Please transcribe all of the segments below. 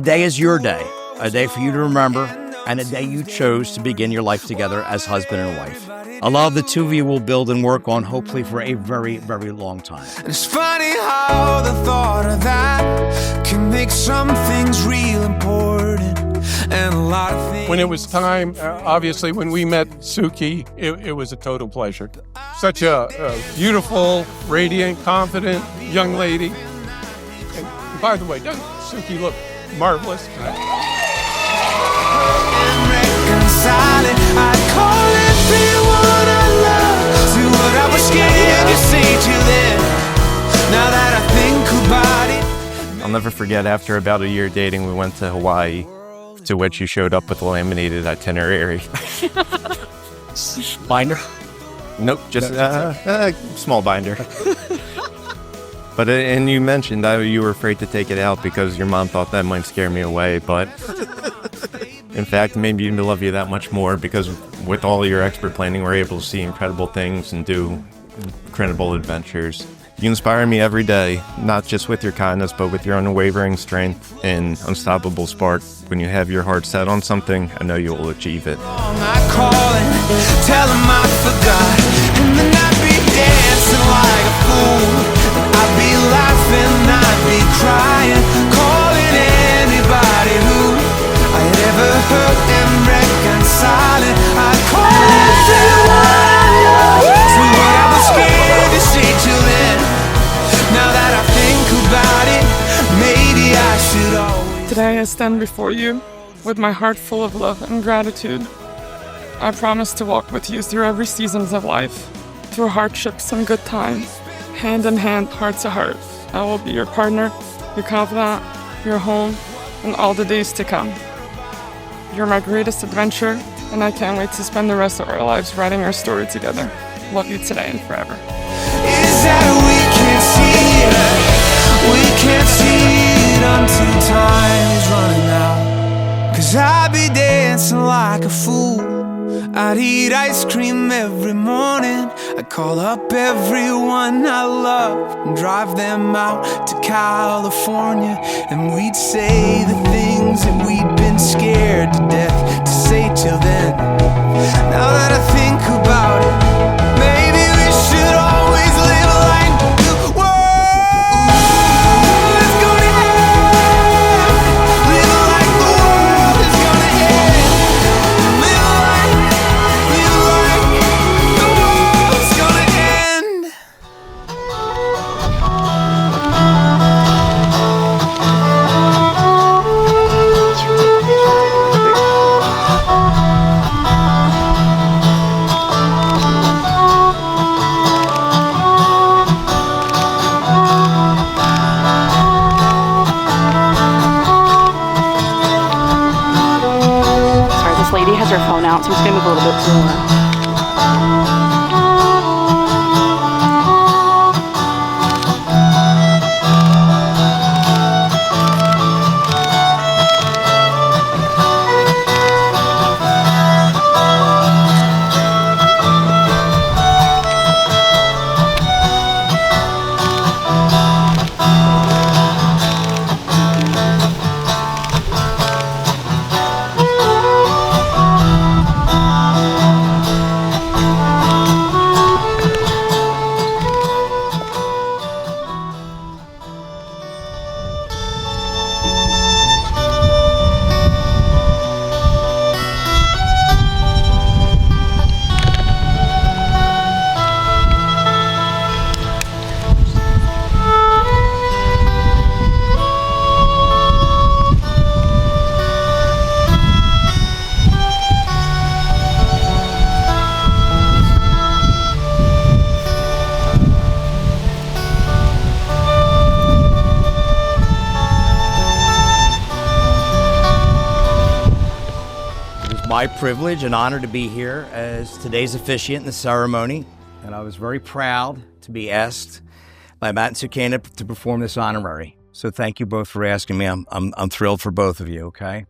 Today is your day, a day for you to remember, and a day you chose to begin your life together as husband and wife. A love the two of you will build and work on, hopefully for a very, very long time. It's funny how the thought of that can make some things real important, and a lot of things... When it was time, obviously, when we met Souky, it was a total pleasure. Such a beautiful, radiant, confident young lady. And by the way, doesn't Souky look marvelous? I'll never forget, after about a year dating, we went to Hawaii, to which you showed up with a laminated itinerary. Binder? Nope, just a small binder. But and you mentioned that you were afraid to take it out because your mom thought that might scare me away, but in fact, it made me love you that much more, because with all your expert planning, we're able to see incredible things and do incredible adventures. You inspire me every day, not just with your kindness, but with your unwavering strength and unstoppable spark. When you have your heart set on something, I know you will achieve it. I call and tell him I forgot, and then I'd be dancing like a fool. I'd be laughing, I'd be crying, calling anybody who I had ever hurt and reconciling. I'd call everyone I love to what I was scared to say till then. Now that I think about it, maybe I should always... Today I stand before you with my heart full of love and gratitude. I promise to walk with you through every seasons of life, through hardships and good times, hand in hand, heart to heart. I will be your partner, your confidant, your home, and all the days to come. You're my greatest adventure, and I can't wait to spend the rest of our lives writing our story together. Love you today and forever. Is that we can't see it, we can't see it until time is running out. 'Cause I'd be dancing like a fool, I'd eat ice cream every morning, I'd call up everyone I love and drive them out to California, and we'd say the things that we'd been scared to death to say till then. Now that I think about it, maybe we should always live like the world is gonna end. Live like the world is gonna end. Live like the world's gonna end. Sorry, this lady has her phone out, so I'm just gonna move a little bit slower. My privilege and honor to be here as today's officiant in the ceremony, and I was very proud to be asked by Matt and Souky to perform this honorary. So thank you both for asking me. I'm thrilled for both of you, okay?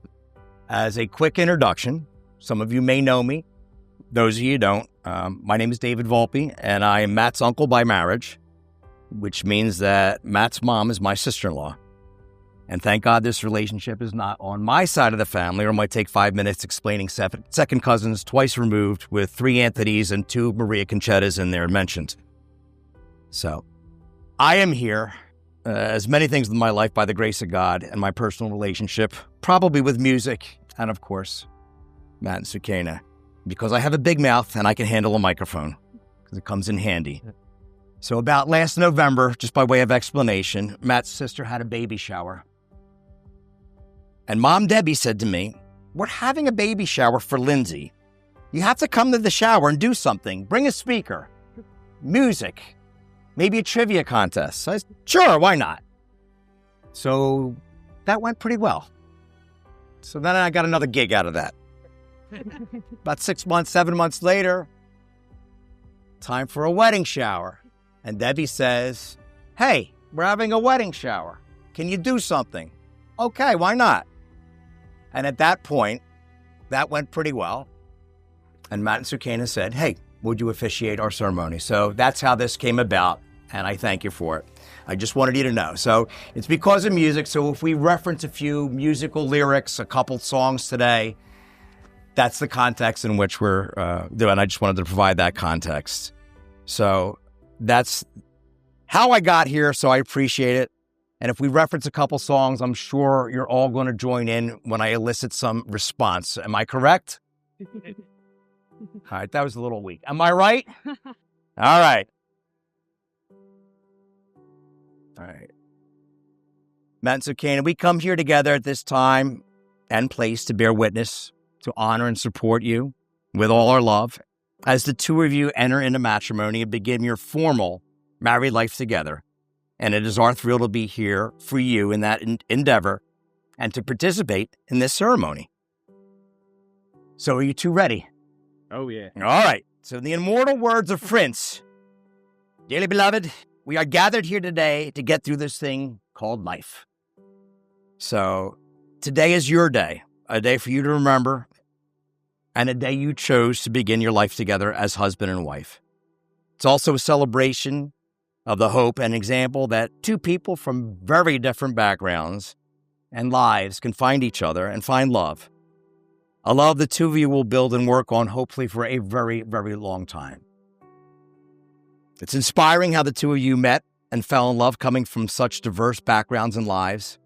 As a quick introduction, some of you may know me, those of you don't. My name is David Volpe, and I am Matt's uncle by marriage, which means that Matt's mom is my sister-in-law. And thank God this relationship is not on my side of the family, or it might take 5 minutes explaining second cousins twice removed with 3 Anthonys and 2 Maria Conchettas in there mentioned. So I am here, as many things in my life by the grace of God and my personal relationship, probably with music and, of course, Matt and Souky, because I have a big mouth and I can handle a microphone because it comes in handy. So about last November, just by way of explanation, Matt's sister had a baby shower. And Mom Debbie said to me, "We're having a baby shower for Lindsay. You have to come to the shower and do something. Bring a speaker, music, maybe a trivia contest." I said, "Sure, why not?" So that went pretty well. So then I got another gig out of that. About 6 months, 7 months later, time for a wedding shower. And Debbie says, "Hey, we're having a wedding shower. Can you do something?" "Okay, why not?" And at that point, that went pretty well. And Matt and Souky said, "Hey, would you officiate our ceremony?" So that's how this came about, and I thank you for it. I just wanted you to know. So it's because of music. So if we reference a few musical lyrics, a couple songs today, that's the context in which we're doing. I just wanted to provide that context. So that's how I got here, so I appreciate it. And if we reference a couple songs, I'm sure you're all going to join in when I elicit some response. Am I correct? All right, that was a little weak. Am I right? All right. All right. Matt and Souky, we come here together at this time and place to bear witness, to honor and support you with all our love, as the two of you enter into matrimony and begin your formal married life together. And it is our thrill to be here for you in that endeavor and to participate in this ceremony. So are you two ready? Oh, yeah. All right. So in the immortal words of Prince, "Dearly beloved, we are gathered here today to get through this thing called life." So today is your day, a day for you to remember, and a day you chose to begin your life together as husband and wife. It's also a celebration of the hope and example that two people from very different backgrounds and lives can find each other and find love. A love the two of you will build and work on, hopefully for a very, very long time. It's inspiring how the two of you met and fell in love coming from such diverse backgrounds and lives.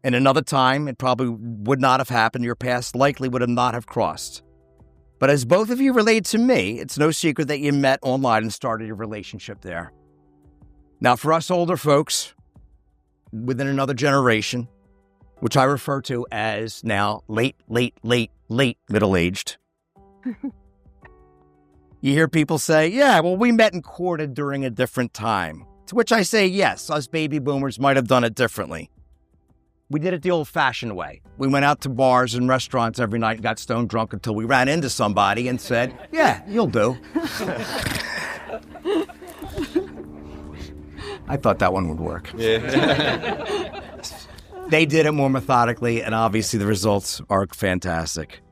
In another time, it probably would not have happened. Your paths likely would have not have crossed. But as both of you relate to me, it's no secret that you met online and started your relationship there. Now, for us older folks, within another generation, which I refer to as now late middle-aged, you hear people say, "Yeah, well, we met and courted during a different time." To which I say, yes, us baby boomers might have done it differently. We did it the old-fashioned way. We went out to bars and restaurants every night and got stone drunk until we ran into somebody and said, "Yeah, you'll do." I thought that one would work. Yeah. They did it more methodically, and obviously the results are fantastic.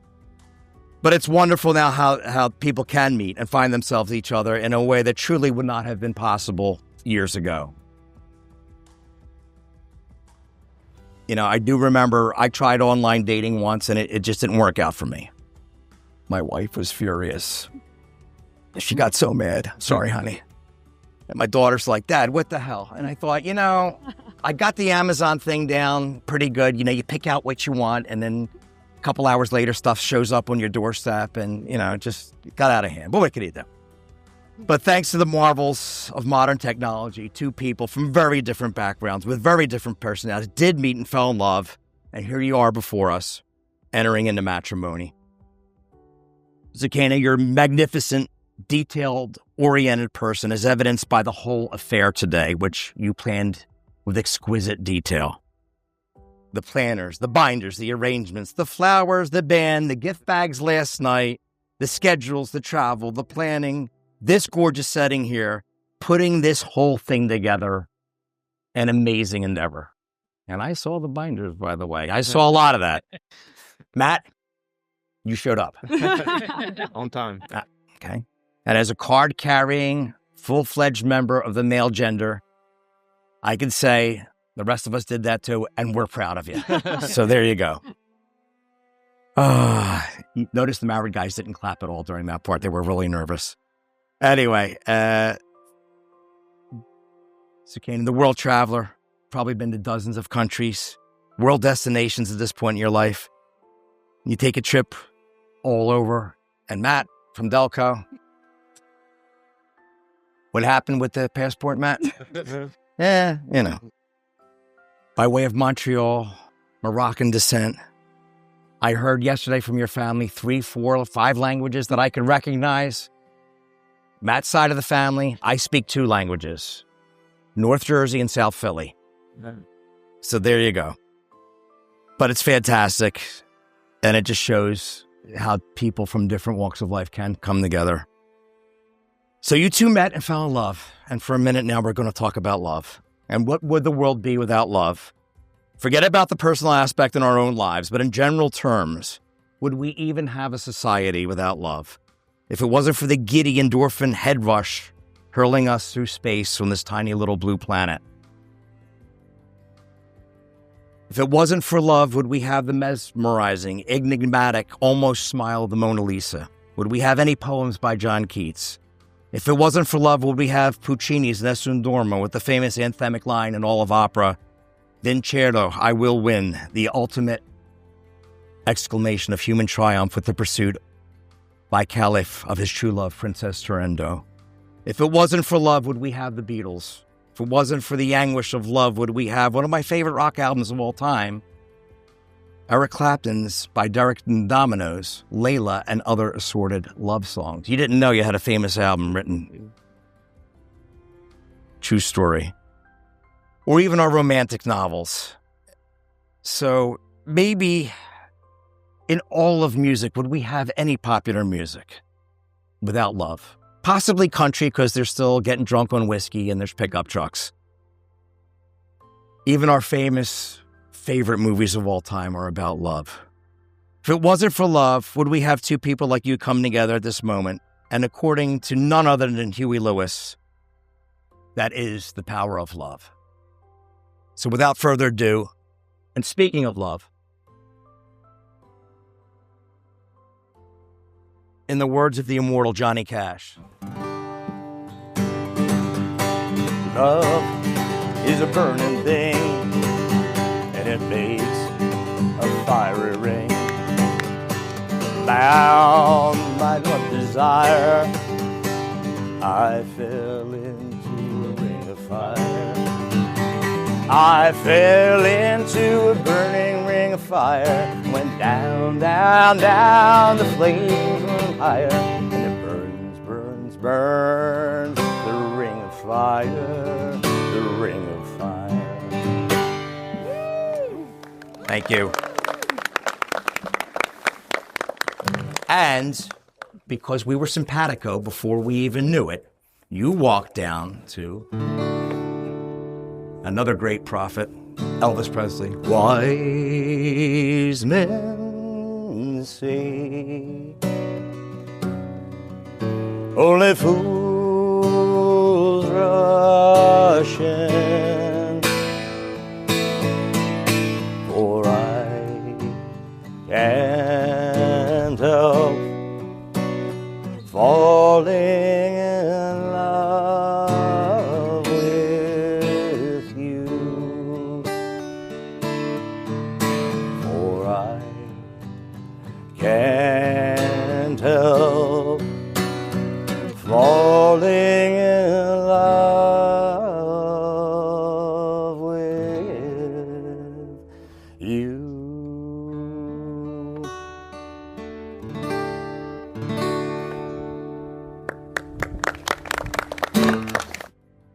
But it's wonderful now how people can meet and find themselves each other in a way that truly would not have been possible years ago. You know, I do remember I tried online dating once, and it just didn't work out for me. My wife was furious. She got so mad. "Sorry, honey." And my daughter's like, "Dad, what the hell?" And I thought, I got the Amazon thing down pretty good. You pick out what you want, and then a couple hours later, stuff shows up on your doorstep, and, it just got out of hand. But what could you do? But thanks to the marvels of modern technology, two people from very different backgrounds with very different personalities did meet and fell in love, and here you are before us, entering into matrimony. Souky, you're magnificent, detailed-oriented person, as evidenced by the whole affair today, which you planned with exquisite detail. The planners, the binders, the arrangements, the flowers, the band, the gift bags last night, the schedules, the travel, the planning, this gorgeous setting here, putting this whole thing together, an amazing endeavor. And I saw the binders, by the way. I saw a lot of that. Matt, you showed up. On time. Okay. And as a card-carrying, full-fledged member of the male gender, I can say The rest of us did that too, and we're proud of you. So there you go. You notice the married guys didn't clap at all during that part. They were really nervous. Anyway, Souky, the world traveler, probably been to dozens of countries, world destinations at this point in your life. You take a trip all over. And Matt from Delco. What happened with the passport, Matt? Yeah, you know. By way of Montreal, Moroccan descent. I heard yesterday from your family 3, 4, 5 languages that I could recognize. Matt's side of the family, I speak 2 languages. North Jersey and South Philly. So there you go. But it's fantastic. And it just shows how people from different walks of life can come together. So you two met and fell in love. And for a minute now, we're going to talk about love. And what would the world be without love? Forget about the personal aspect in our own lives, but in general terms, would we even have a society without love? If it wasn't for the giddy endorphin head rush hurling us through space on this tiny little blue planet. If it wasn't for love, would we have the mesmerizing, enigmatic, almost smile of the Mona Lisa? Would we have any poems by John Keats? If it wasn't for love, would we have Puccini's Nessun Dorma with the famous anthemic line in all of opera, Vincerò, I will win, the ultimate exclamation of human triumph with the pursuit by Caliph of his true love, Princess Turandot? If it wasn't for love, would we have the Beatles? If it wasn't for the anguish of love, would we have one of my favorite rock albums of all time, Eric Clapton's by Derek and Dominoes, Layla, and other assorted love songs? You didn't know you had a famous album written. True story. Or even our romantic novels. So maybe in all of music, would we have any popular music without love? Possibly country, because they're still getting drunk on whiskey and there's pickup trucks. Even our famous favorite movies of all time are about love. If it wasn't for love, would we have 2 people like you come together at this moment? And according to none other than Huey Lewis, that is the power of love. So without further ado, and speaking of love, in the words of the immortal Johnny Cash, love is a burning thing, and it makes a fiery ring. Bound by love desire, I fell into a ring of fire. I fell into a burning ring of fire. Went down, down, down, the flames run higher. And it burns, burns, burns, the ring of fire, the ring of fire. Thank you. And because we were simpatico before we even knew it, you walked down to another great prophet, Elvis Presley. Wise men say only fools rush in, for I can't help falling in love with you, for I can't help falling in love with you.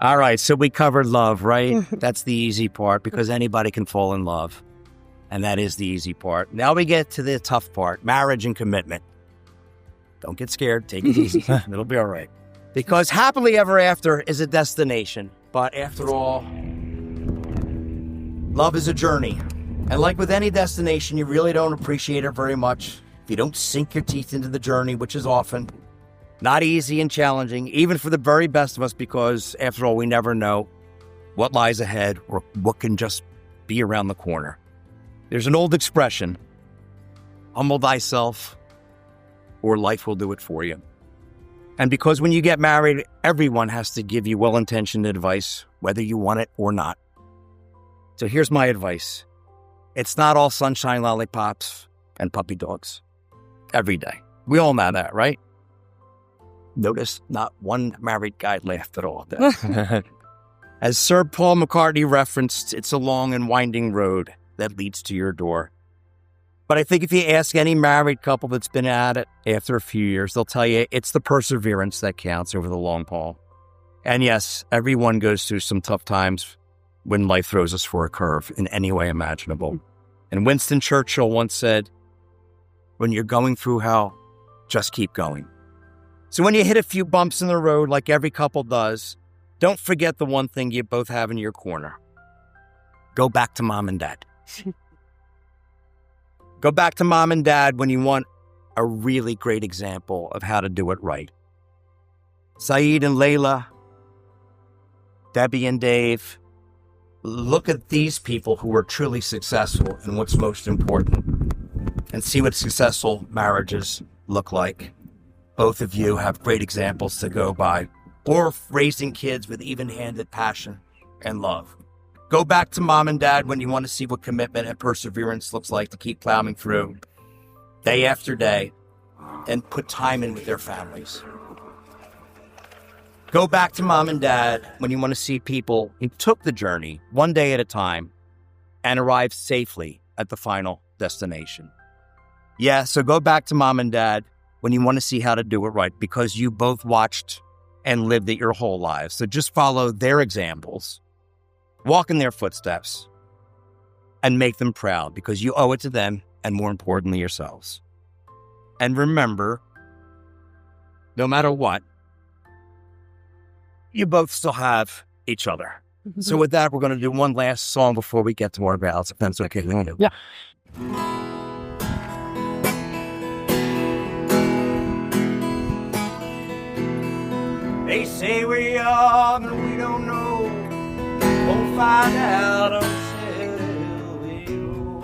All right, so we covered love, right? That's the easy part, because anybody can fall in love. And that is the easy part. Now we get to the tough part, marriage and commitment. Don't get scared. Take it easy. It'll be all right. Because happily ever after is a destination. But after all, love is a journey. And like with any destination, you really don't appreciate it very much if you don't sink your teeth into the journey, which is often not easy and challenging, even for the very best of us, because after all, we never know what lies ahead or what can just be around the corner. There's an old expression, humble thyself or life will do it for you. And because when you get married, everyone has to give you well-intentioned advice, whether you want it or not. So here's my advice. It's not all sunshine, lollipops, and puppy dogs every day. We all know that, right? Notice not one married guy laughed at all. As Sir Paul McCartney referenced, it's a long and winding road that leads to your door. But I think if you ask any married couple that's been at it after a few years, they'll tell you it's the perseverance that counts over the long haul. And yes, everyone goes through some tough times when life throws us for a curve in any way imaginable. And Winston Churchill once said, when you're going through hell, just keep going. So when you hit a few bumps in the road, like every couple does, don't forget the one thing you both have in your corner. Go back to mom and dad. Go back to mom and dad when you want a really great example of how to do it right. Saeed and Layla, Debbie and Dave, look at these people who are truly successful in what's most important and see what successful marriages look like. Both of you have great examples to go by, or raising kids with even-handed passion and love. Go back to mom and dad when you want to see what commitment and perseverance looks like to keep plowing through day after day and put time in with their families. Go back to mom and dad when you want to see people who took the journey one day at a time and arrived safely at the final destination. Yeah, so go back to mom and dad when you want to see how to do it right because you both watched and lived it your whole lives. So just follow their examples, walk in their footsteps, and make them proud because you owe it to them and, more importantly, yourselves. And remember, no matter what, you both still have each other. Mm-hmm. So with that, we're going to do one last song before we get to more vows. If that's okay. Yeah. They say we're young and we don't know. We'll find out until we know.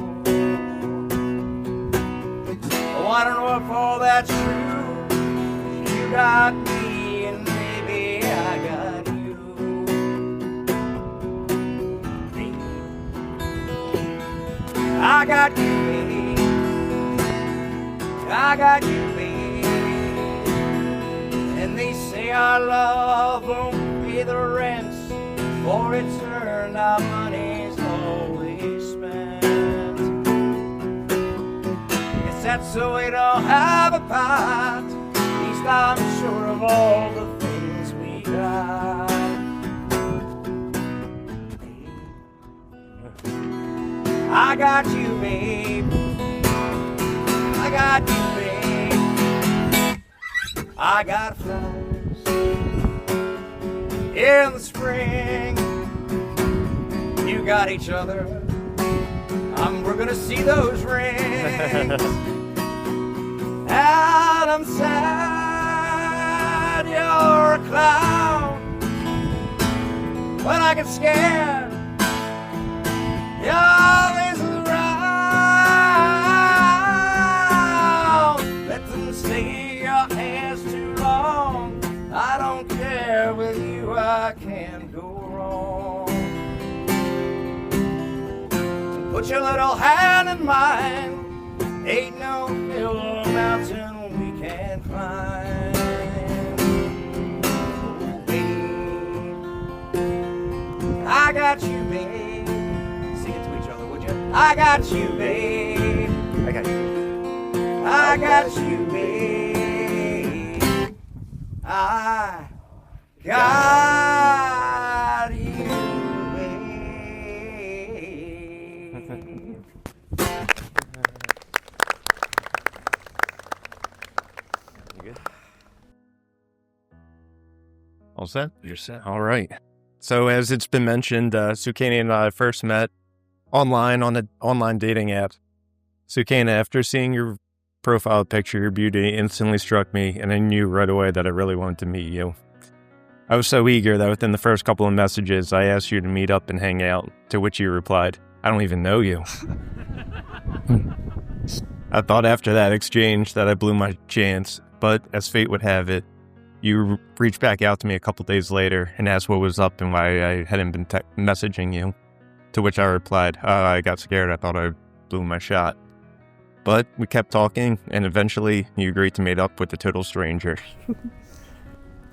Oh, I don't know if all that's true. You got me and maybe I got you. I got you, baby. I got you, baby. And they say our love won't pay the rent, for it's earned, our money's always spent. Guess that's the way to have a part. At least I'm sure of all the things we got. I got you, babe. I got you, babe. I got flowers in the spring. You got each other. We're gonna see those rings. And I'm sad you're a clown. When I get scared, you're always around. Let them say your hair's too long. I don't care, with you I can't go wrong. Put your little hand in mine. Ain't no hill or mountain we can't climb. Oh, babe, I got you, babe. Sing it to each other, would you? I got you, babe. I got you. I got you, babe. I got you, babe. All set? You're set. All right. So as it's been mentioned, Souky and I first met online on an online dating app. Souky, after seeing your profile picture, your beauty instantly struck me, and I knew right away that I really wanted to meet you. I was so eager that within the first couple of messages, I asked you to meet up and hang out, to which you replied, "I don't even know you." I thought after that exchange that I blew my chance, but as fate would have it, you reached back out to me a couple days later and asked what was up and why I hadn't been messaging you, to which I replied, I got scared, I thought I blew my shot. But we kept talking, and eventually you agreed to meet up with a total stranger.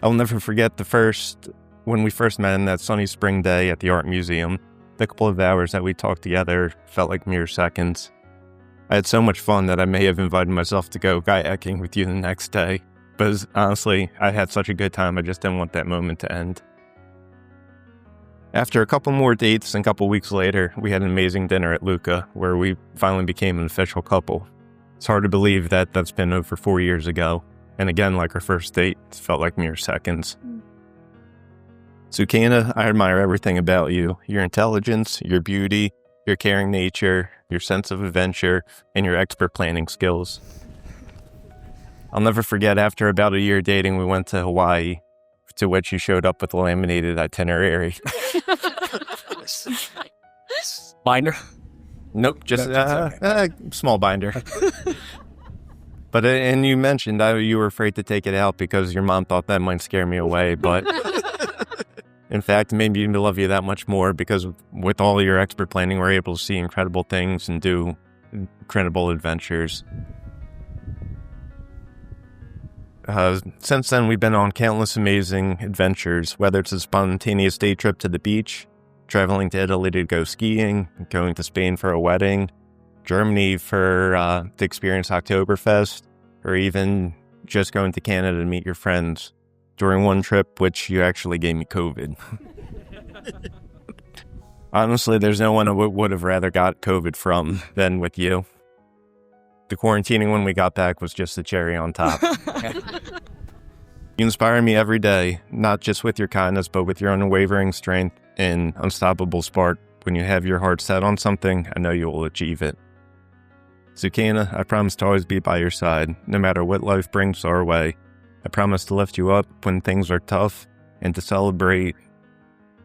I'll never forget when we first met on that sunny spring day at the art museum. The couple of hours that we talked together felt like mere seconds. I had so much fun that I may have invited myself to go kayaking with you the next day. But honestly, I had such a good time, I just didn't want that moment to end. After a couple more dates and a couple weeks later, we had an amazing dinner at Luca, where we finally became an official couple. It's hard to believe that that's been over 4 years ago. And again, like our first date, it felt like mere seconds. Souky, I admire everything about you. Your intelligence, your beauty, your caring nature, your sense of adventure, and your expert planning skills. I'll never forget, after about a year dating, we went to Hawaii, to which you showed up with a laminated itinerary. Binder? Nope, just a small binder. But, and you mentioned you were afraid to take it out because your mom thought that might scare me away, but in fact, it made me love you that much more because with all your expert planning, we're able to see incredible things and do incredible adventures. Since then, we've been on countless amazing adventures, whether it's a spontaneous day trip to the beach, traveling to Italy to go skiing, going to Spain for a wedding, Germany to experience Oktoberfest, or even just going to Canada to meet your friends. During one trip, which you actually gave me COVID. Honestly, there's no one I would have rather got COVID from than with you. The quarantining when we got back was just the cherry on top. You inspire me every day, not just with your kindness, but with your unwavering strength and unstoppable spark. When you have your heart set on something, I know you will achieve it. Souky, I promise to always be by your side, no matter what life brings our way. I promise to lift you up when things are tough and to celebrate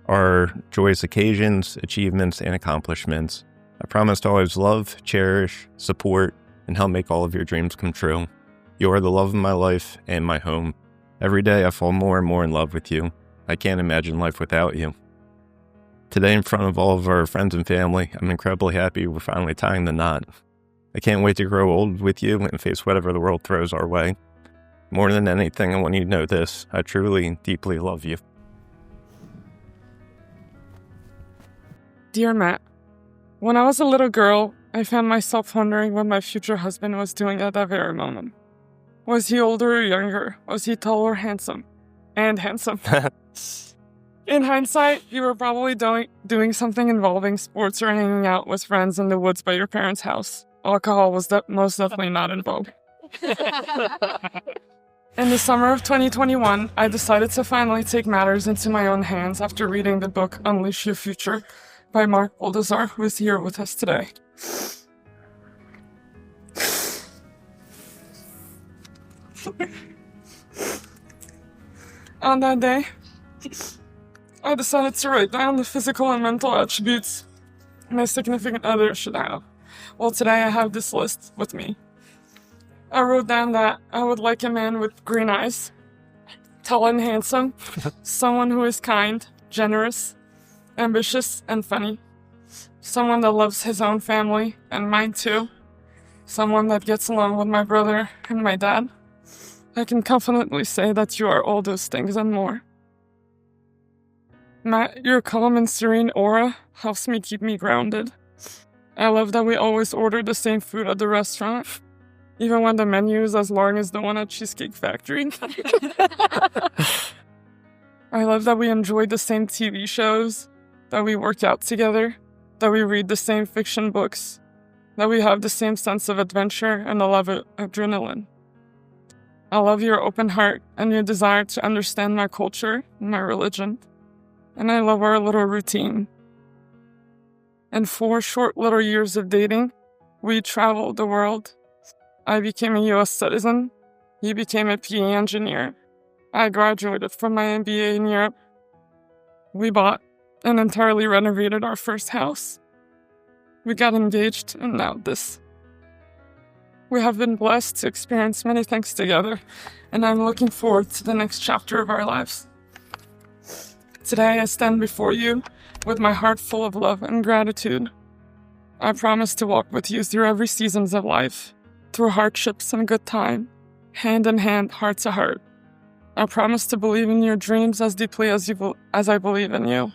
our joyous occasions, achievements, and accomplishments. I promise to always love, cherish, support, and help make all of your dreams come true. You are the love of my life and my home. Every day I fall more and more in love with you. I can't imagine life without you. Today, in front of all of our friends and family, I'm incredibly happy we're finally tying the knot. I can't wait to grow old with you and face whatever the world throws our way. More than anything, I want you to know this. I truly and deeply love you. Dear Matt, when I was a little girl, I found myself wondering what my future husband was doing at that very moment. Was he older or younger? Was he tall or handsome? And handsome. In hindsight, you were probably doing something involving sports or hanging out with friends in the woods by your parents' house. Alcohol was most definitely not in vogue. In the summer of 2021, I decided to finally take matters into my own hands after reading the book Unleash Your Future by Mark Oldazar, who is here with us today. On that day, I decided to write down the physical and mental attributes my significant other should have. Well, today I have this list with me. I wrote down that I would like a man with green eyes, tall and handsome, someone who is kind, generous, ambitious, and funny, someone that loves his own family and mine too, someone that gets along with my brother and my dad. I can confidently say that you are all those things and more. Matt, your calm and serene aura helps me keep me grounded. I love that we always order the same food at the restaurant, even when the menu is as long as the one at Cheesecake Factory. I love that we enjoy the same TV shows, that we work out together, that we read the same fiction books, that we have the same sense of adventure and a love of adrenaline. I love your open heart and your desire to understand my culture and my religion. And I love our little routine. In 4 short little years of dating, we traveled the world. I became a U.S. citizen. He became a PE engineer. I graduated from my MBA in Europe. We bought and entirely renovated our first house. We got engaged, and now this. We have been blessed to experience many things together, and I'm looking forward to the next chapter of our lives. Today, I stand before you with my heart full of love and gratitude. I promise to walk with you through every seasons of life, through hardships and good time, hand in hand, heart to heart. I promise to believe in your dreams as deeply as I believe in you.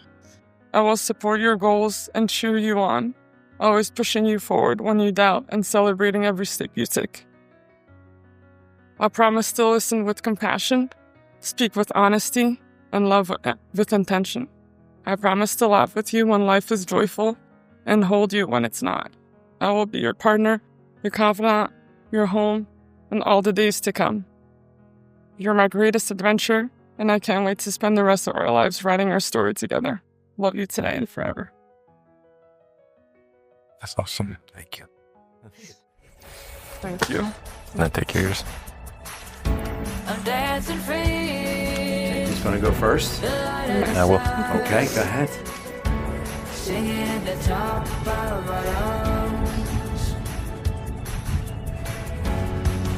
I will support your goals and cheer you on, always pushing you forward when you doubt and celebrating every step you take. I promise to listen with compassion, speak with honesty, and love with intention. I promise to laugh with you when life is joyful and hold you when it's not. I will be your partner, your confidant, your home, and all the days to come. You're my greatest adventure, and I can't wait to spend the rest of our lives writing our story together. Love you today and forever. That's awesome. Thank you. Thank you. Now take yours. I'm dancing free. Who's going to go first? I will. Okay, go ahead. Singing the top of our lungs.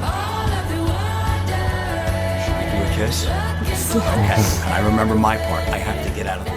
All of the wonders. Should we do a kiss? Okay, I remember my part. I have to get out of the way.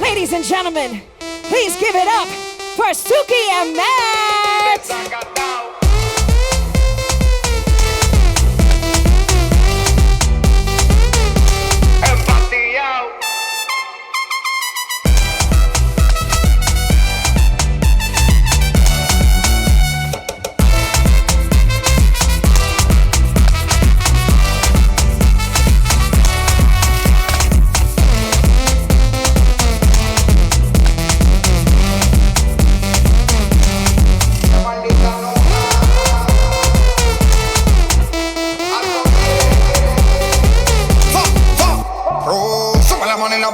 Ladies and gentlemen, please give it up for Souky and Matt!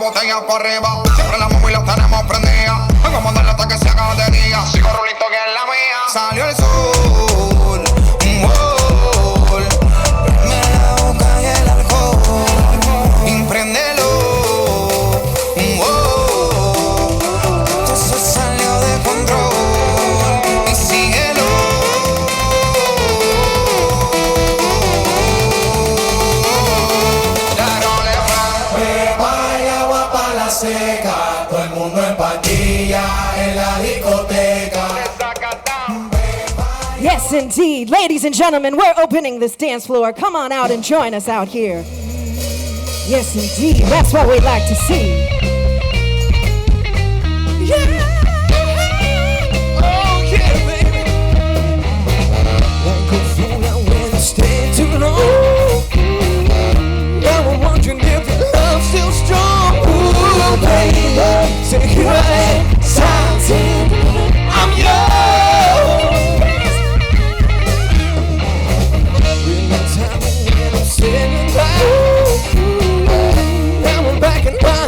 Botella por arriba, siempre la móvil la tenemos prendida. Vengo a mandarle hasta que se haga de día. Sigo rulito que es la mía. Salió el sol, me la boca y el alcohol. Impréndelo, todo se salió de control. Y síguelo. Seca, todo el mundo en pandilla, en la discoteca. Yes, indeed. Ladies and gentlemen, we're opening this dance floor. Come on out and join us out here. Yes, indeed. That's what we'd like to see. Yeah. Oh, yeah, baby. Like a fool, I went and stayed too long. Now I'm wondering if the love's still strong. Ooh, baby, take it right. I'm yours. When the time when I'm saying goodbye. Now I'm back in my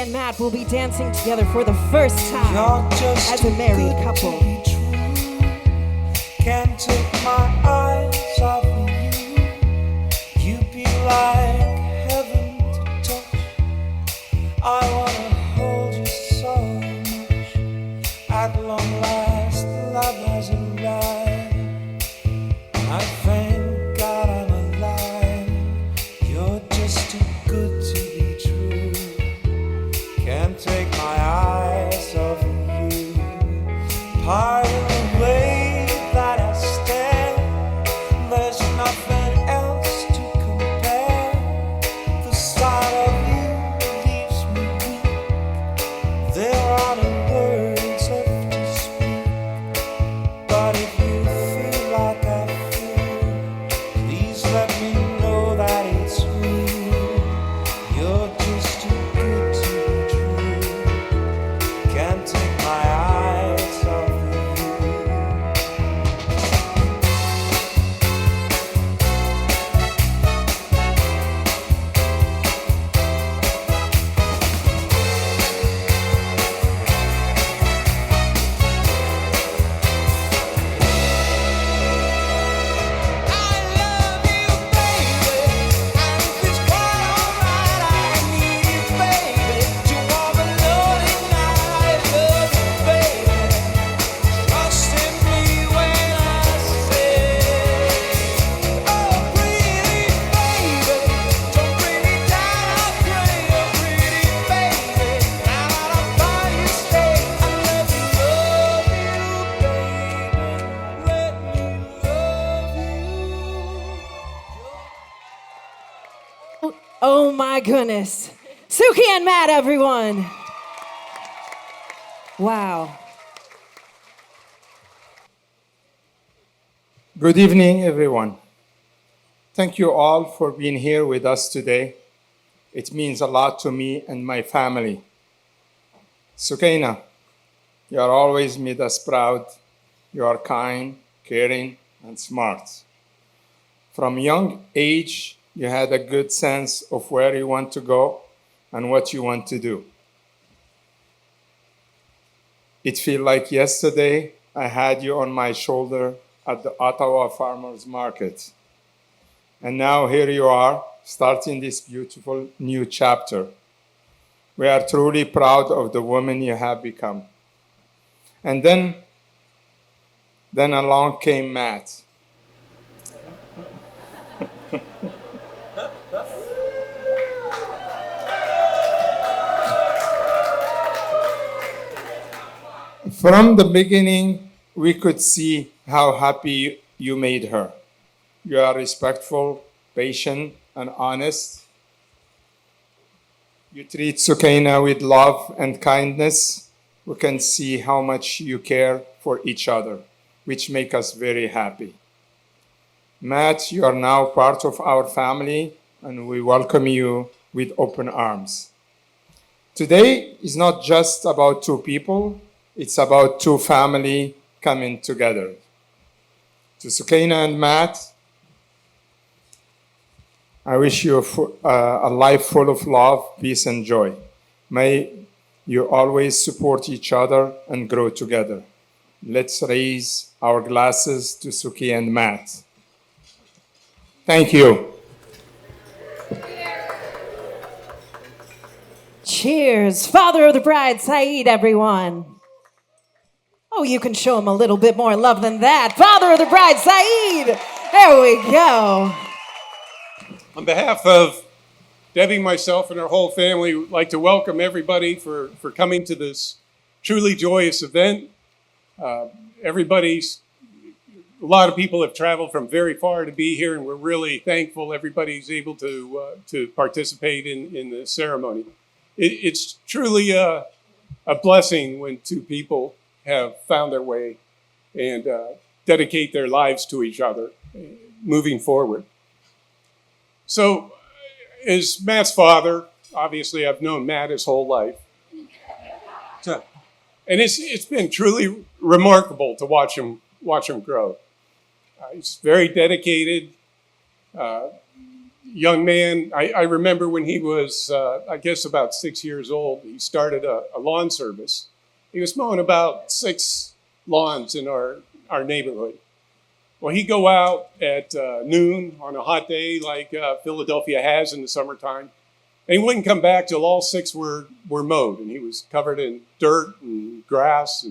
and Matt will be dancing together for the first time You're just as a married too good couple. to be true. Can't take my eyes off of you. You be like heaven to touch. I wanna hold you so much. At long last, love has arrived. I thank God I'm alive. You're just too good to be true. Can't take my eyes off of you. Part of the way that I stand, there's nothing else to compare. The sight of you leaves me weak. There are no words left to speak. But if you feel like I feel, please let me know that it's real. You're just too good to be true. Can't take my eyes off of you. Oh my goodness. Souky and Matt, everyone. Wow. Good evening, everyone. Thank you all for being here with us today. It means a lot to me and my family. Soukaina, you are always made us proud. You are kind, caring, and smart. From young age, you had a good sense of where you want to go and what you want to do. It feels like yesterday I had you on my shoulder at the Ottawa Farmers Market. And now here you are, starting this beautiful new chapter. We are truly proud of the woman you have become. And then along came Matt. From the beginning, we could see how happy you made her. You are respectful, patient, and honest. You treat Soukaina with love and kindness. We can see how much you care for each other, which makes us very happy. Matt, you are now part of our family, and we welcome you with open arms. Today is not just about two people, it's about two families coming together. To Soukaina and Matt, I wish you a life full of love, peace, and joy. May you always support each other and grow together. Let's raise our glasses to Souky and Matt. Thank you. Cheers. Father of the bride, Saeed, everyone. Oh, you can show him a little bit more love than that. Father of the bride, Saeed. There we go. On behalf of Debbie, myself, and our whole family, we'd like to welcome everybody for coming to this truly joyous event. A lot of people have traveled from very far to be here, and we're really thankful everybody's able to participate in the ceremony. It's truly a blessing when two people have found their way and dedicate their lives to each other moving forward. So, as Matt's father, obviously I've known Matt his whole life. And it's been truly remarkable to watch him grow. He's very dedicated. young man, I remember when he was, I guess, about 6 years old, he started a lawn service. He was mowing about 6 lawns in our neighborhood. Well, he'd go out at noon on a hot day like Philadelphia has in the summertime, and he wouldn't come back till all 6 were mowed, and he was covered in dirt and grass.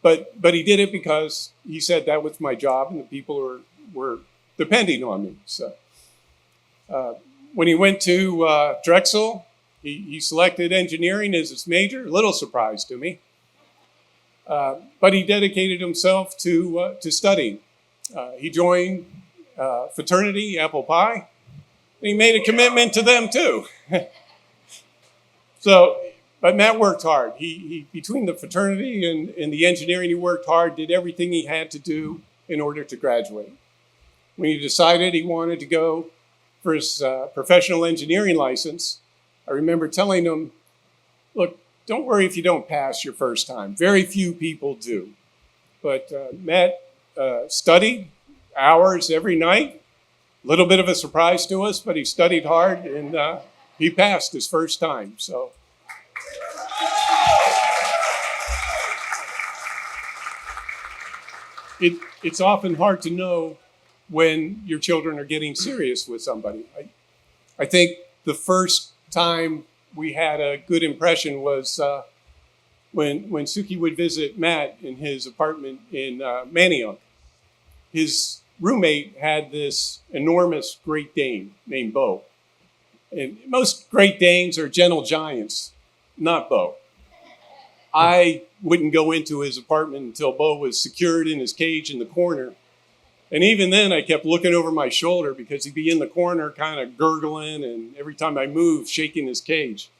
But he did it because he said that was my job, and the people were depending on me. So when he went to Drexel, he selected engineering as his major. A little surprise to me, but he dedicated himself to studying. He joined fraternity, Apple Pie, and he made a commitment to them too. But Matt worked hard. He between the fraternity and the engineering, he worked hard, did everything he had to do in order to graduate. When he decided he wanted to go for his professional engineering license, I remember telling him, look, don't worry if you don't pass your first time. Very few people do. But Matt studied hours every night. A little bit of a surprise to us, but he studied hard and he passed his first time. So it's often hard to know when your children are getting serious with somebody. I think the first time we had a good impression was when Souky would visit Matt in his apartment in Manayunk. His roommate had this enormous Great Dane named Bo. And most Great Danes are gentle giants, not Bo. I wouldn't go into his apartment until Bo was secured in his cage in the corner. And even then, I kept looking over my shoulder because he'd be in the corner kind of gurgling, and every time I moved, shaking his cage.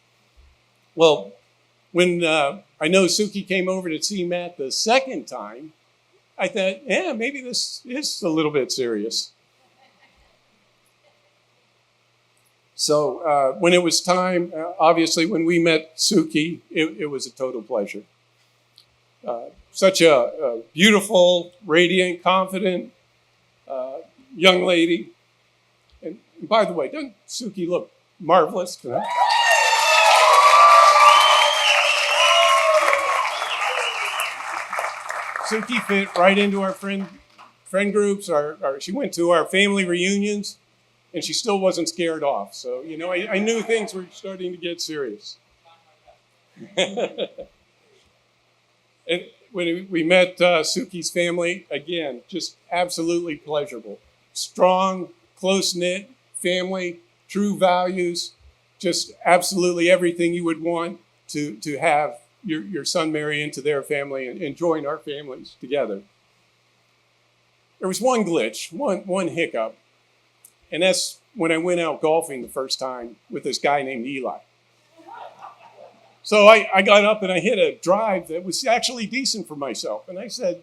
Well, when I know Souky came over to see Matt the second time, I thought, yeah, maybe this is a little bit serious. So when it was time, obviously when we met Souky, it was a total pleasure. Such a beautiful, radiant, confident young lady. And by the way, doesn't Souky look marvelous tonight? Souky fit right into our friend groups. She went to our family reunions, and she still wasn't scared off. So, you know, I knew things were starting to get serious. And when we met Souky's family, again, just absolutely pleasurable. Strong, close-knit family, true values, just absolutely everything you would want to have your son marry into their family and join our families together. There was one glitch, one hiccup, and that's when I went out golfing the first time with this guy named Eli. So I got up and I hit a drive that was actually decent for myself. And I said,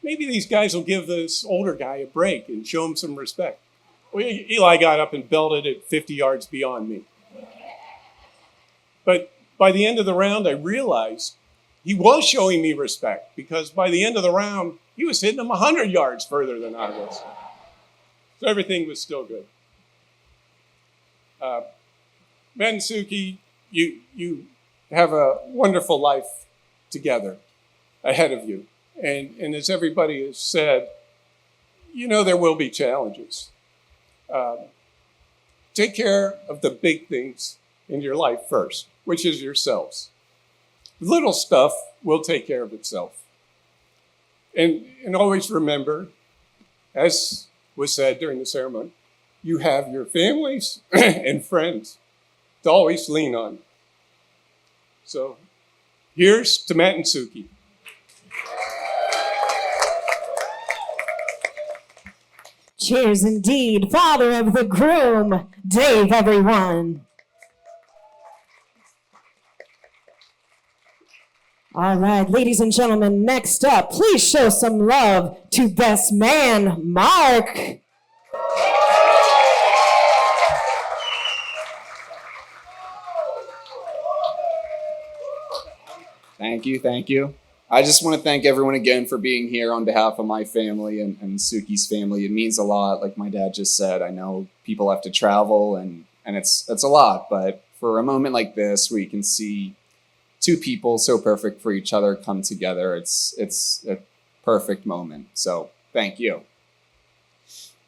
maybe these guys will give this older guy a break and show him some respect. Well, Eli got up and belted it 50 yards beyond me. But by the end of the round, I realized he was showing me respect, because by the end of the round, he was hitting them 100 yards further than I was. So everything was still good. Matt and Souky, you have a wonderful life together ahead of you. And as everybody has said, you know there will be challenges. Take care of the big things in your life first, which is yourselves. The little stuff will take care of itself. And always remember, as was said during the ceremony, you have your families and friends to always lean on. So here's to Matt and Souky. Cheers indeed. Father of the groom, Dave, everyone. All right, ladies and gentlemen, next up, please show some love to best man, Mark. Thank you, thank you. I just want to thank everyone again for being here on behalf of my family and Souky's family. It means a lot. Like my dad just said, I know people have to travel and it's a lot, but for a moment like this where you can see two people so perfect for each other come together, it's a perfect moment. So thank you.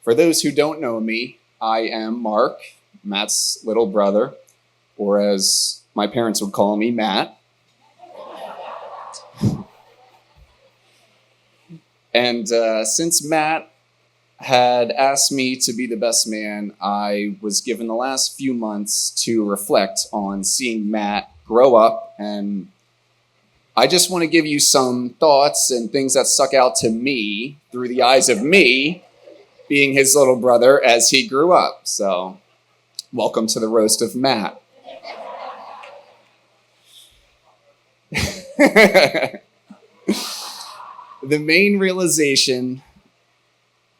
For those who don't know me, I am Mark, Matt's little brother, or as my parents would call me, Matt. And since Matt had asked me to be the best man, I was given the last few months to reflect on seeing Matt grow up. And I just want to give you some thoughts and things that stuck out to me through the eyes of me being his little brother as he grew up. So welcome to the roast of Matt. The main realization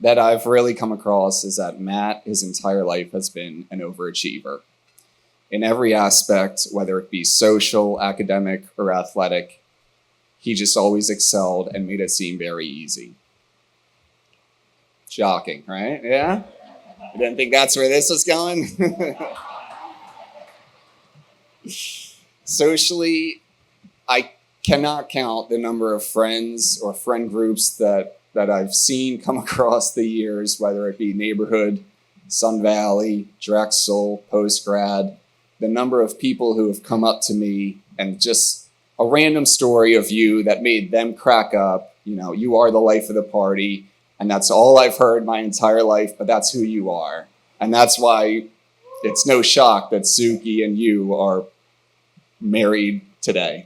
that I've really come across is that Matt, his entire life, has been an overachiever. In every aspect, whether it be social, academic, or athletic, he just always excelled and made it seem very easy. Shocking, right? Yeah? I didn't think that's where this was going. Socially, I cannot count the number of friends or friend groups that I've seen come across the years, whether it be neighborhood, Sun Valley, Drexel, post-grad, the number of people who have come up to me and just a random story of you that made them crack up. You know, you are the life of the party, and that's all I've heard my entire life, but that's who you are. And that's why it's no shock that Souky and you are married today.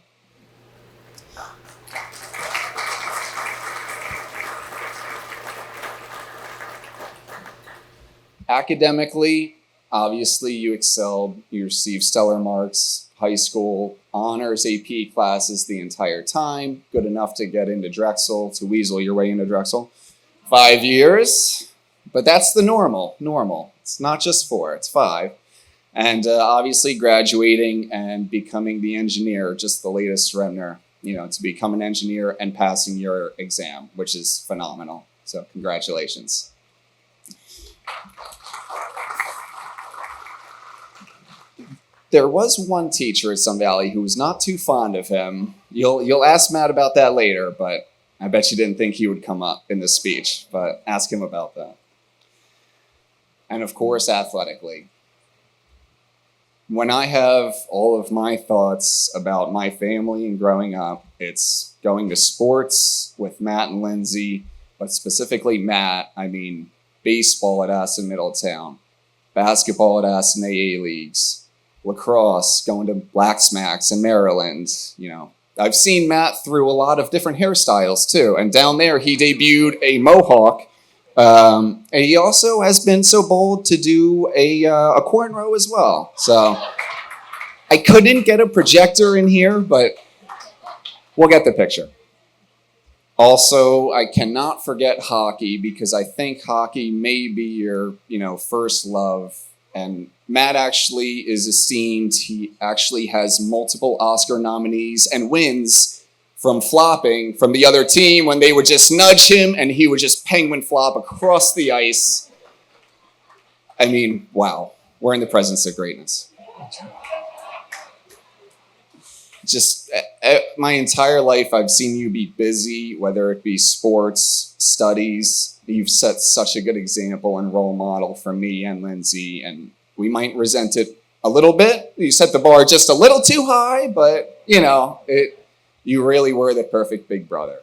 Academically, obviously you excelled. You received stellar marks, high school, honors, AP classes the entire time, good enough to get into Drexel, to weasel your way into Drexel. 5 years, but that's the normal. It's not just 4, it's 5. And obviously graduating and becoming the engineer, just the latest Remner, to become an engineer and passing your exam, which is phenomenal. So congratulations. There was one teacher at Sun Valley who was not too fond of him. You'll ask Matt about that later, but I bet you didn't think he would come up in this speech, but ask him about that. And of course, athletically. When I have all of my thoughts about my family and growing up, it's going to sports with Matt and Lindsay, but specifically Matt, I mean baseball at Aston Middletown, basketball at Aston AA Leagues, lacrosse, going to Black Smacks in Maryland. I've seen Matt through a lot of different hairstyles too. And down there, he debuted a mohawk. And he also has been so bold to do a cornrow as well. So I couldn't get a projector in here, but we'll get the picture. Also, I cannot forget hockey because I think hockey may be your, first love. And Matt actually is esteemed. He actually has multiple Oscar nominees and wins from flopping from the other team when they would just nudge him and he would just penguin flop across the ice. I mean, wow, we're in the presence of greatness. Just my entire life, I've seen you be busy, whether it be sports, studies. You've set such a good example and role model for me and Lindsay, and we might resent it a little bit. You set the bar just a little too high, but you really were the perfect big brother.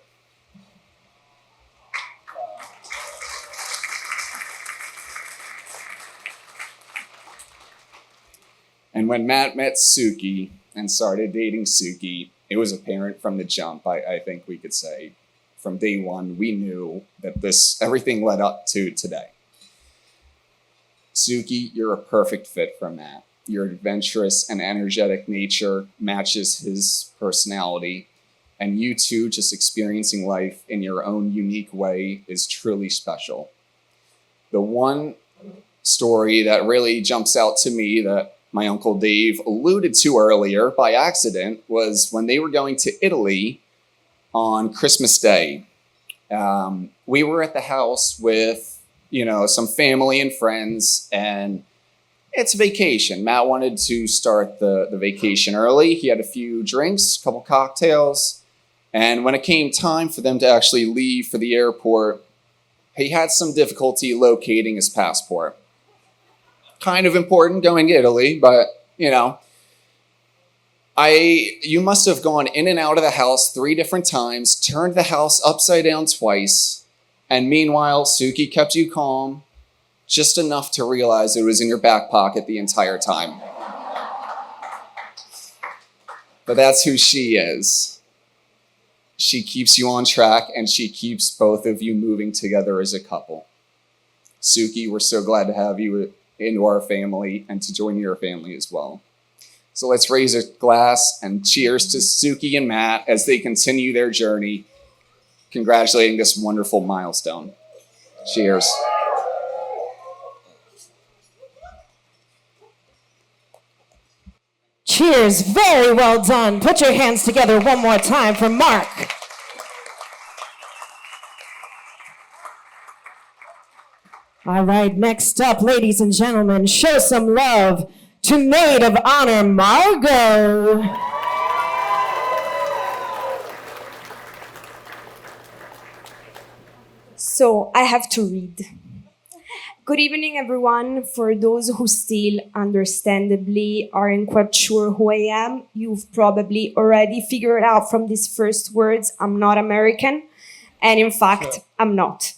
And when Matt met Souky and started dating Souky, it was apparent from the jump, I think we could say. From day one, we knew that everything led up to today. Souky, you're a perfect fit for Matt. Your adventurous and energetic nature matches his personality. And you two just experiencing life in your own unique way is truly special. The one story that really jumps out to me that my Uncle Dave alluded to earlier by accident was when they were going to Italy. on Christmas Day. We were at the house with, some family and friends, and it's vacation. Matt wanted to start the vacation early. He had a few drinks, a couple cocktails, and when it came time for them to actually leave for the airport, he had some difficulty locating his passport. Kind of important going to Italy, but, you must have gone in and out of the house 3 different times, turned the house upside down twice, and meanwhile, Souky kept you calm, just enough to realize it was in your back pocket the entire time. But that's who she is. She keeps you on track, and she keeps both of you moving together as a couple. Souky, we're so glad to have you into our family and to join your family as well. So let's raise a glass and cheers to Souky and Matt as they continue their journey, congratulating this wonderful milestone. Cheers. Cheers. Very well done. Put your hands together one more time for Mark. All right, next up, ladies and gentlemen, show some love to Maid of Honor, Margot. So I have to read. Good evening, everyone. For those who still, understandably, aren't quite sure who I am, you've probably already figured out from these first words I'm not American, and in fact, I'm not.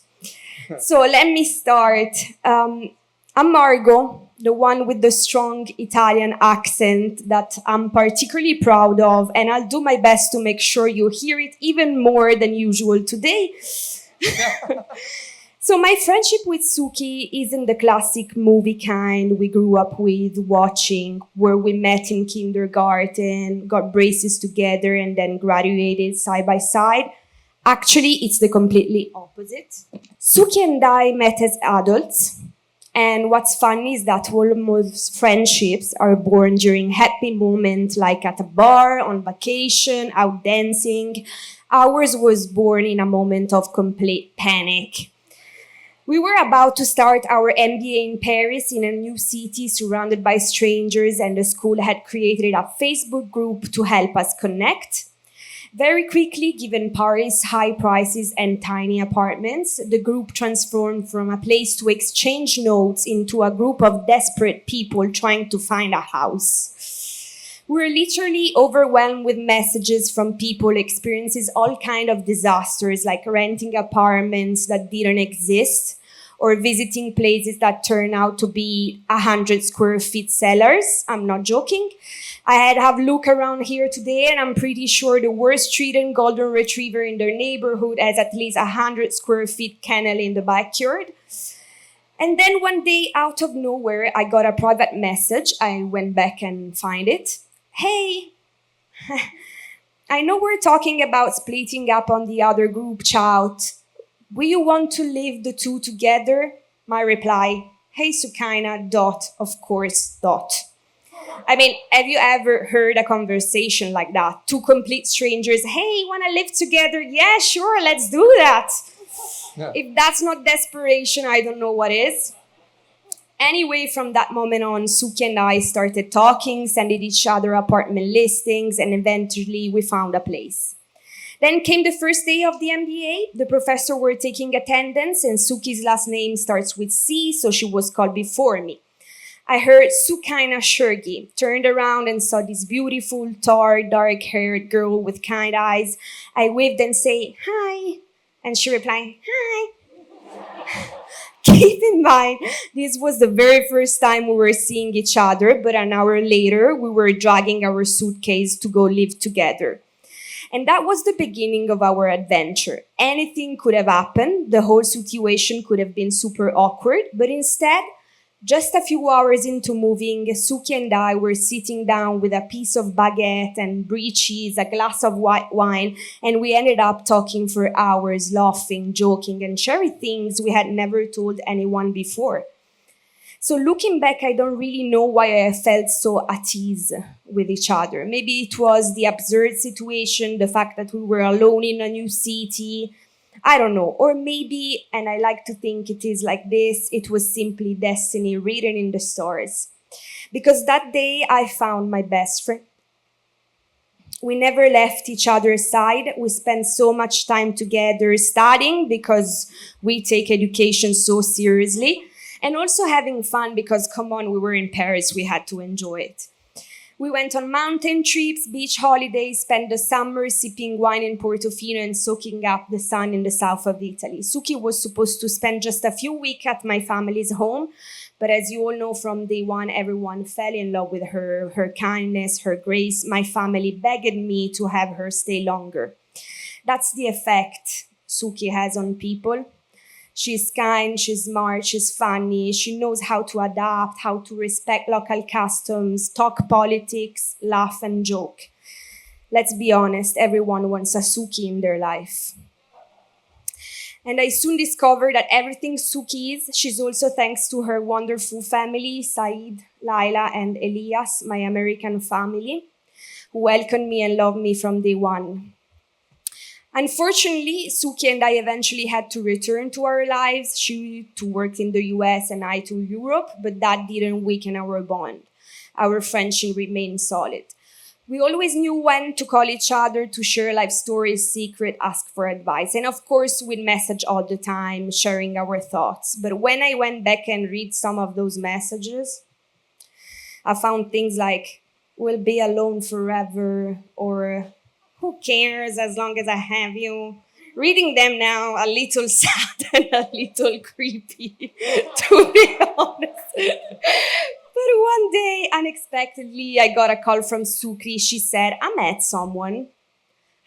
So let me start. I'm Margot, the one with the strong Italian accent that I'm particularly proud of, and I'll do my best to make sure you hear it even more than usual today. So my friendship with Souky isn't the classic movie kind we grew up with watching, where we met in kindergarten, got braces together, and then graduated side by side. Actually, it's the completely opposite. Souky and I met as adults, and what's funny is that almost friendships are born during happy moments, like at a bar, on vacation, out dancing. Ours was born in a moment of complete panic. We were about to start our MBA in Paris in a new city surrounded by strangers, and the school had created a Facebook group to help us connect. Very quickly, given Paris' high prices and tiny apartments, the group transformed from a place to exchange notes into a group of desperate people trying to find a house. We were literally overwhelmed with messages from people experiencing all kinds of disasters, like renting apartments that didn't exist, or visiting places that turned out to be 100 square feet cellars. I'm not joking. I had to have a look around here today, and I'm pretty sure the worst treated golden retriever in their neighborhood has at least 100 square feet kennel in the backyard. And then one day, out of nowhere, I got a private message. I went back and find it. Hey, I know we're talking about splitting up on the other group chat. Will you want to live the two together? My reply, hey, Sukaina, of course. I mean, have you ever heard a conversation like that? Two complete strangers, hey, wanna live together? Yeah, sure, let's do that. Yeah. If that's not desperation, I don't know what is. Anyway, from that moment on, Souky and I started talking, sending each other apartment listings, and eventually we found a place. Then came the first day of the MBA. The professor were taking attendance, and Souky's last name starts with C, so she was called before me. I heard Sukaina Shergi, turned around and saw this beautiful, tall, dark-haired girl with kind eyes. I waved and said, hi, and she replied, hi. Keep in mind, this was the very first time we were seeing each other, but an hour later, we were dragging our suitcase to go live together. And that was the beginning of our adventure. Anything could have happened. The whole situation could have been super awkward, but instead, just a few hours into moving, Souky and I were sitting down with a piece of baguette and brie cheese, a glass of white wine, and we ended up talking for hours, laughing, joking, and sharing things we had never told anyone before. So looking back, I don't really know why I felt so at ease with each other. Maybe it was the absurd situation, the fact that we were alone in a new city. I don't know. Or maybe, and I like to think it is like this, it was simply destiny written in the stars. Because that day I found my best friend. We never left each other's side. We spent so much time together studying because we take education so seriously. And also having fun because, come on, we were in Paris, we had to enjoy it. We went on mountain trips, beach holidays, spent the summer sipping wine in Portofino and soaking up the sun in the south of Italy. Souky was supposed to spend just a few weeks at my family's home, but as you all know, from day one, everyone fell in love with her, her kindness, her grace. My family begged me to have her stay longer. That's the effect Souky has on people. She's kind, she's smart, she's funny, she knows how to adapt, how to respect local customs, talk politics, laugh and joke. Let's be honest, everyone wants a Souky in their life. And I soon discovered that everything Souky is, she's also thanks to her wonderful family, Said, Laila, and Elias, my American family, who welcomed me and loved me from day one. Unfortunately, Souky and I eventually had to return to our lives, she to work in the US and I to Europe, but that didn't weaken our bond. Our friendship remained solid. We always knew when to call each other, to share life stories, secret, ask for advice. And of course, we'd message all the time, sharing our thoughts. But when I went back and read some of those messages, I found things like, we'll be alone forever, or who cares as long as I have you? Reading them now, a little sad and a little creepy, to be honest. But one day, unexpectedly, I got a call from Souky. She said, I met someone.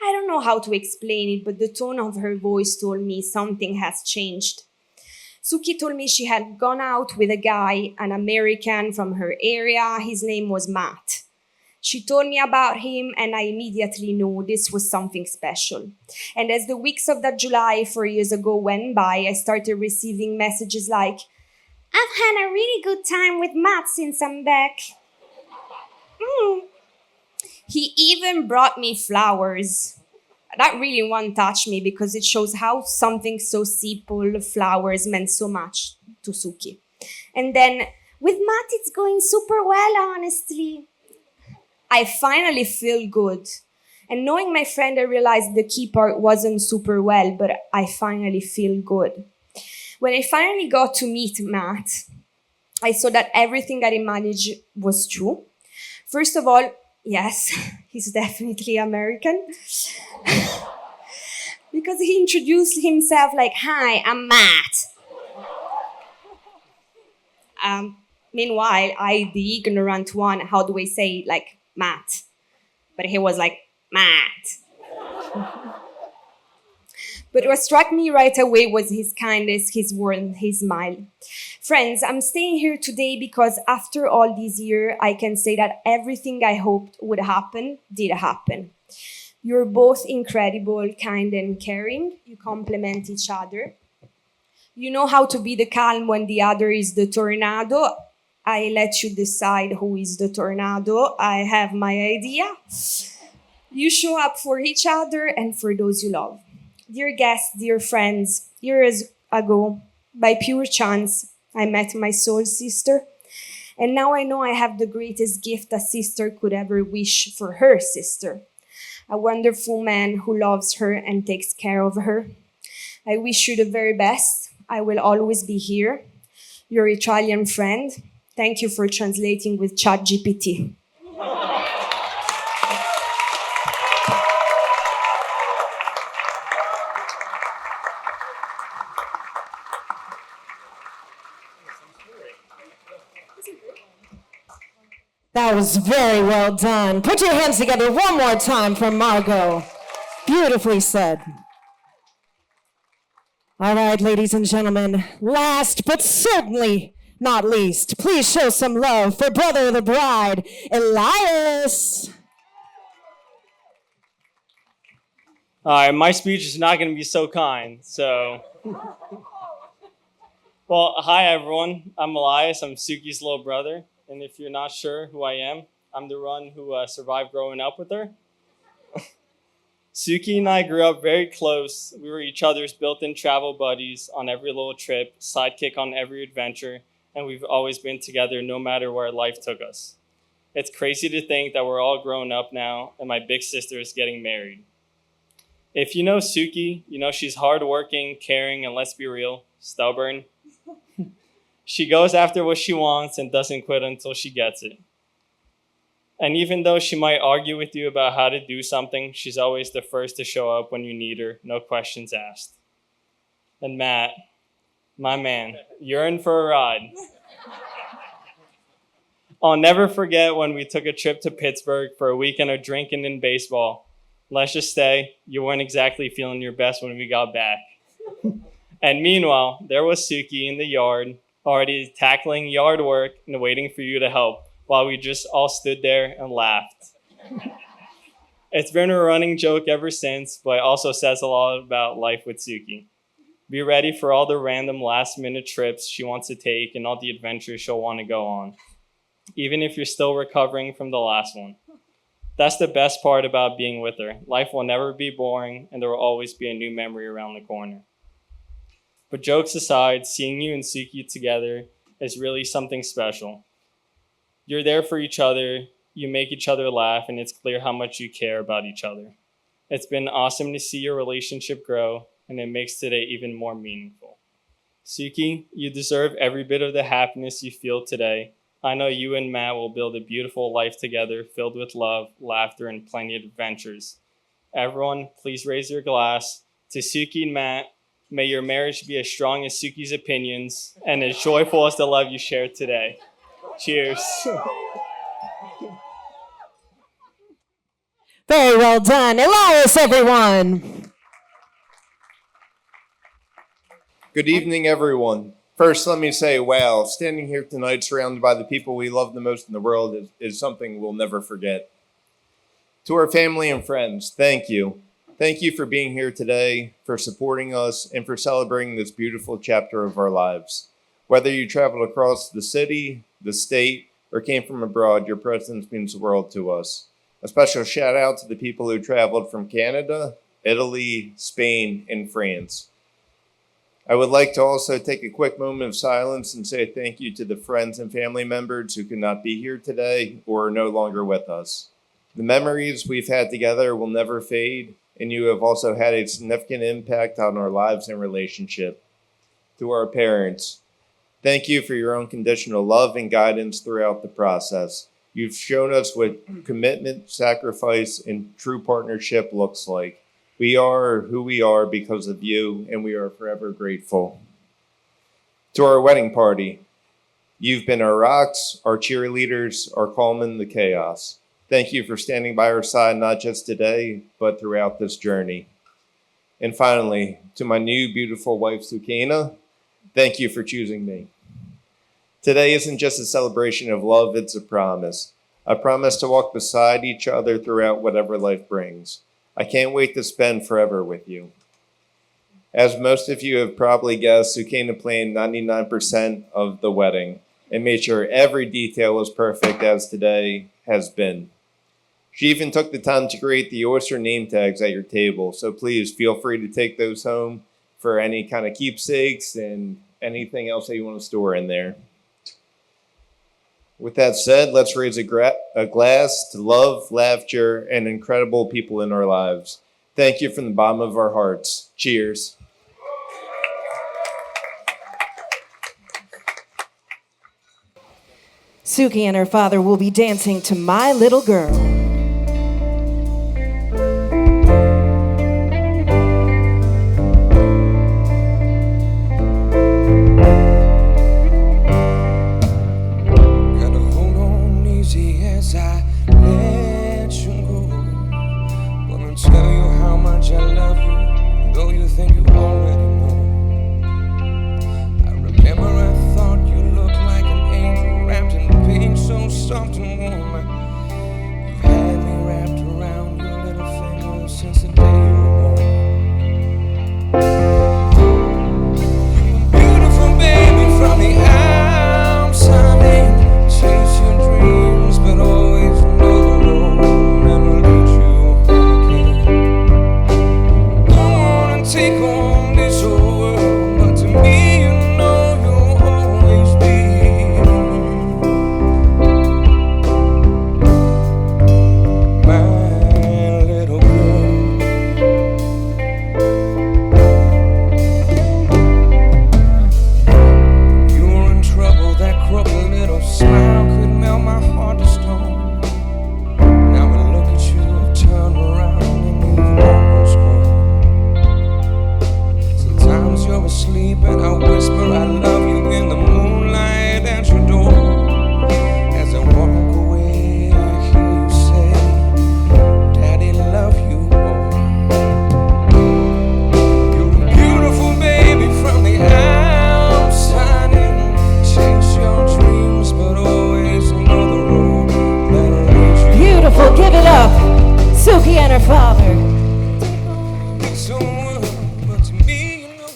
I don't know how to explain it, but the tone of her voice told me something has changed. Souky told me she had gone out with a guy, an American from her area. His name was Matt. She told me about him, and I immediately knew this was something special. And as the weeks of that July 4 years ago went by, I started receiving messages like, I've had a really good time with Matt since I'm back. He even brought me flowers. That really one touched me because it shows how something so simple, flowers, meant so much to Souky. And then, with Matt, it's going super well, honestly. I finally feel good. And knowing my friend, I realized the key part wasn't super well, but I finally feel good. When I finally got to meet Matt, I saw that everything I imagined was true. First of all, yes, he's definitely American. Because he introduced himself like, hi, I'm Matt. Meanwhile, I, the ignorant one, how do I say it? Like, Matt. But he was like, Matt. But what struck me right away was his kindness, his warmth, his smile. Friends, I'm staying here today because after all these years, I can say that everything I hoped would happen did happen. You're both incredible, kind, and caring. You complement each other. You know how to be the calm when the other is the tornado. I let you decide who is the tornado. I have my idea. You show up for each other and for those you love. Dear guests, dear friends, years ago, by pure chance, I met my soul sister. And now I know I have the greatest gift a sister could ever wish for her sister. A wonderful man who loves her and takes care of her. I wish you the very best. I will always be here. Your Italian friend. Thank you for translating with ChatGPT. That was very well done. Put your hands together one more time for Margot. Beautifully said. All right, ladies and gentlemen, last but certainly not least, please show some love for brother of the bride, Elias. All right, my speech is not going to be so kind, so. Well, Well, hi everyone. I'm Elias. I'm Souky's little brother. And if you're not sure who I am, I'm the one who survived growing up with her. Souky and I grew up very close. We were each other's built-in travel buddies on every little trip, sidekick on every adventure, and we've always been together no matter where life took us. It's crazy to think that we're all grown up now and my big sister is getting married. If you know Souky, you know she's hardworking, caring, and let's be real, stubborn. She goes after what she wants and doesn't quit until she gets it. And even though she might argue with you about how to do something, she's always the first to show up when you need her, no questions asked. And Matt, my man, you're in for a ride. I'll never forget when we took a trip to Pittsburgh for a weekend of drinking and baseball. Let's just say you weren't exactly feeling your best when we got back. And meanwhile, there was Souky in the yard, already tackling yard work and waiting for you to help, while we just all stood there and laughed. It's been a running joke ever since, but it also says a lot about life with Souky. Be ready for all the random last-minute trips she wants to take and all the adventures she'll want to go on, even if you're still recovering from the last one. That's the best part about being with her. Life will never be boring, and there will always be a new memory around the corner. But jokes aside, seeing you and Souky together is really something special. You're there for each other, you make each other laugh, and it's clear how much you care about each other. It's been awesome to see your relationship grow, and it makes today even more meaningful. Souky, you deserve every bit of the happiness you feel today. I know you and Matt will build a beautiful life together, filled with love, laughter, and plenty of adventures. Everyone, please raise your glass to Souky and Matt. May your marriage be as strong as Souky's opinions and as joyful as the love you shared today. Cheers. Very well done. Elias, everyone. Good evening, everyone. First, let me say, wow, standing here tonight surrounded by the people we love the most in the world is something we'll never forget. To our family and friends, thank you. Thank you for being here today, for supporting us, and for celebrating this beautiful chapter of our lives. Whether you traveled across the city, the state, or came from abroad, your presence means the world to us. A special shout out to the people who traveled from Canada, Italy, Spain, and France. I would like to also take a quick moment of silence and say thank you to the friends and family members who could not be here today or are no longer with us. The memories we've had together will never fade, and you have also had a significant impact on our lives and relationship. To our parents, thank you for your unconditional love and guidance throughout the process. You've shown us what commitment, sacrifice, and true partnership looks like. We are who we are because of you, and we are forever grateful. To our wedding party, you've been our rocks, our cheerleaders, our calm in the chaos. Thank you for standing by our side, not just today, but throughout this journey. And finally, to my new beautiful wife, Souky, thank you for choosing me. Today isn't just a celebration of love, it's a promise. A promise to walk beside each other throughout whatever life brings. I can't wait to spend forever with you. As most of you have probably guessed, Souky planned 99% of the wedding and made sure every detail was perfect as today has been. She even took the time to create the oyster name tags at your table, so please feel free to take those home for any kind of keepsakes and anything else that you want to store in there. With that said, let's raise a glass to love, laughter, and incredible people in our lives. Thank you from the bottom of our hearts. Cheers. Souky and her father will be dancing to My Little Girl. Beautiful baby give it up. Souky and her father.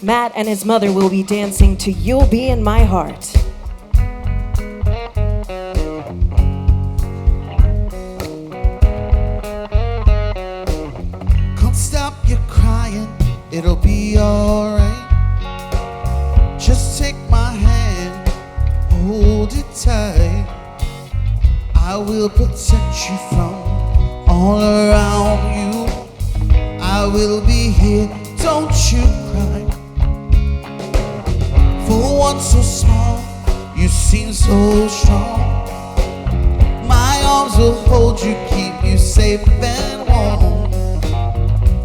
Matt and his mother will be dancing to You'll Be in My Heart. Can't stop you crying, it'll be alright. Just take my hand, hold it tight. I will protect you from all around you. I will be here, don't you cry. For one so small, you seem so strong. My arms will hold you, keep you safe and warm.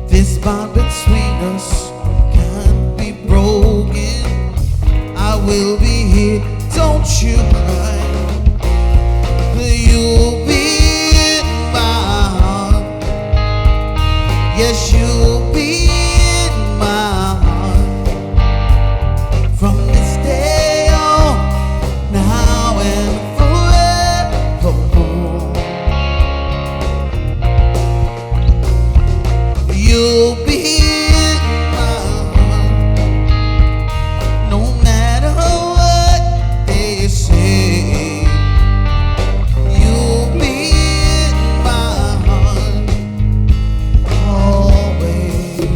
This bond between us can't be broken. I will be here, don't you cry. You'll be in my heart. Yes, you'll be in my heart. From this day on, now and forevermore. You'll be in my heart. No matter what they say. You'll be in my heart always.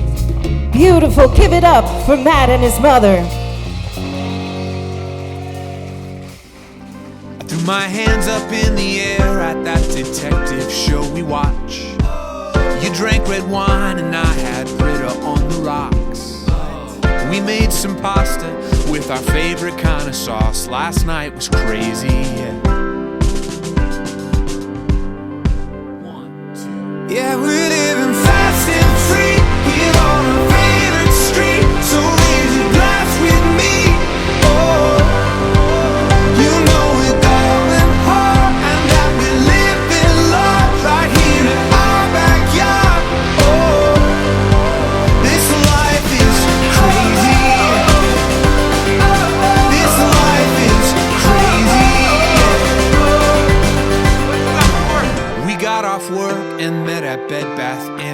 Beautiful. Give it up for Matt and his mother. I threw my hands up in the air at that detective show we watch. You drank red wine and I had Brita on the rocks. We made some pasta with our favorite kind of sauce. Last night was crazy, yeah. Yeah, we're living fast and free here on our favorite street. So raise a glass with me. Oh, you know we're going hard and that we're living large right here in our backyard. Oh, this life is crazy. This life is crazy. We got off work and met at Bed Bath &